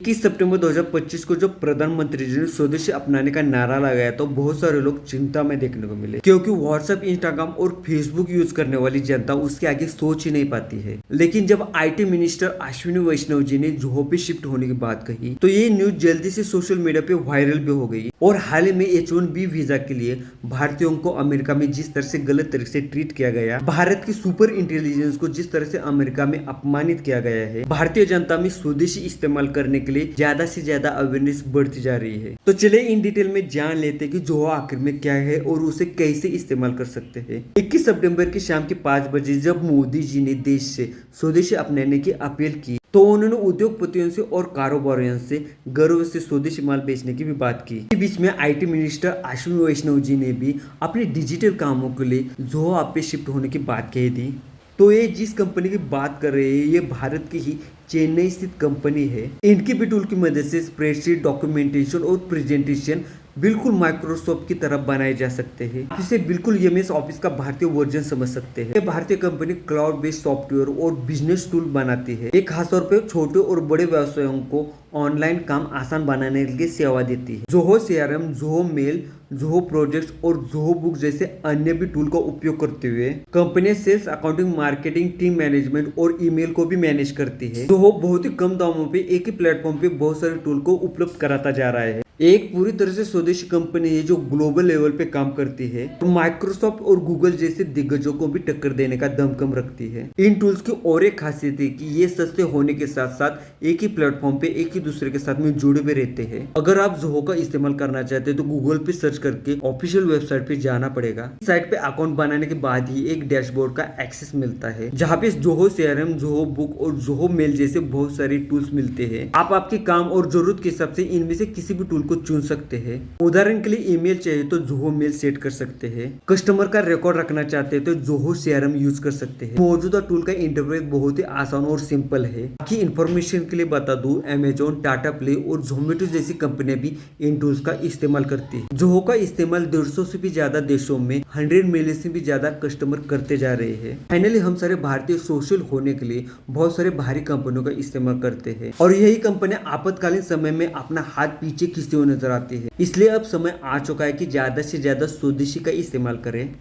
21 सितंबर 2025 को जब प्रधानमंत्री जी ने स्वदेशी अपनाने का नारा लगाया तो बहुत सारे लोग चिंता में देखने को मिले, क्योंकि व्हाट्सएप, इंस्टाग्राम और फेसबुक यूज करने वाली जनता उसके आगे सोच ही नहीं पाती है। लेकिन जब आईटी मिनिस्टर अश्विनी वैष्णव जी ने जोहो पे शिफ्ट होने की बात कही तो ये न्यूज जल्दी से सोशल मीडिया पे वायरल भी हो गई। और हाल ही में H1B वीजा के लिए भारतीयों को अमेरिका में जिस तरह से गलत तरीके से ट्रीट किया गया, भारत की सुपर इंटेलिजेंस को जिस तरह से अमेरिका में अपमानित किया गया है, भारतीय जनता में स्वदेशी इस्तेमाल करने के लिए ज्यादा से ज्यादा अवेयरनेस बढ़ती जा रही है। तो चले इन डिटेल में जान लेते हैं कि जोहो आखिर में क्या है और उसे कैसे इस्तेमाल कर सकते हैं। 21 सितंबर की शाम के 5 बजे जब मोदी जी ने देश से स्वदेशी अपनाने की अपील की तो उन्होंने उद्योगपतियों से और कारोबारियों से गर्व से स्वदेशी माल बेचने की भी बात की। इस बीच में आईटी मिनिस्टर अश्विनी वैष्णव जी ने भी अपने डिजिटल कामों के लिए जोहो ऐप पे शिफ्ट होने की बात कही थी। तो ये जिस कंपनी की बात कर रहे हैं ये भारत की ही चेन्नई स्थित कंपनी है। इनकी भी टूल की मदद से स्प्रेडशीट, डॉक्यूमेंटेशन और प्रेजेंटेशन बिल्कुल माइक्रोसॉफ्ट की तरह बनाए जा सकते हैं। इसे बिल्कुल एमएस ऑफिस का भारतीय वर्जन समझ सकते हैं। ये भारतीय कंपनी क्लाउड बेस्ड सॉफ्टवेयर और बिजनेस टूल बनाती है। एक खास तौर पे छोटे और बड़े व्यवसायों को ऑनलाइन काम आसान बनाने के लिए सेवा देती है। Zoho CRM, Zoho mail, Zoho project और जोहो बुक जैसे अन्य भी टूल का उपयोग करते हुए company sales, accounting, marketing, team management और ईमेल को भी मैनेज करती है। जोहो बहुत ही कम दामों पे एक ही प्लेटफॉर्म पे बहुत सारे टूल को उपलब्ध कराता जा रहा है। एक पूरी तरह से स्वदेशी कंपनी है जो ग्लोबल लेवल पे काम करती है और माइक्रोसॉफ्ट और गूगल जैसे दिग्गजों को भी टक्कर देने का दमखम रखती है। इन टूल्स की और एक खासियत है कि ये सस्ते होने के साथ साथ एक ही प्लेटफॉर्म पे एक ही दूसरे के साथ में जुड़े हुए रहते हैं। अगर आप जोहो का इस्तेमाल करना चाहते हैं तो गूगल पे सर्च करके ऑफिशियल वेबसाइट पे जाना पड़ेगा। साइट पे अकाउंट बनाने के बाद ही एक डैशबोर्ड का एक्सेस मिलता है जहाँ पे जोहो सीआरएम, जोहो बुक और जोहो मेल जैसे बहुत सारे टूल्स मिलते हैं। आप आपके काम और जरूरत के हिसाब से इनमें से किसी भी टूल को चुन सकते हैं। उदाहरण के लिए ईमेल चाहिए तो जोहो मेल सेट कर सकते हैं। कस्टमर का रिकॉर्ड रखना चाहते हैं तो जोहो सीआरएम यूज कर सकते हैं। मौजूदा टूल का इंटरफेस बहुत ही आसान और सिंपल है। बाकी इन्फॉर्मेशन के लिए बता दूं, अमेजोन, टाटा प्ले और जोमेटो जैसी कंपनियां भी इन टूल्स का इस्तेमाल करती है। जोहो का इस्तेमाल 150 से भी ज्यादा देशों में 100 मिलियन से भी ज्यादा कस्टमर करते जा रहे हैं। फाइनली हम सारे भारतीय सोशल होने के लिए बहुत सारे बाहरी कंपनियों का इस्तेमाल करते हैं और यही कंपनियां आपातकालीन समय में अपना हाथ पीछे खींचते हुए नजर आती है। इसलिए अब समय आ चुका है कि ज्यादा से ज्यादा स्वदेशी का इस्तेमाल करें।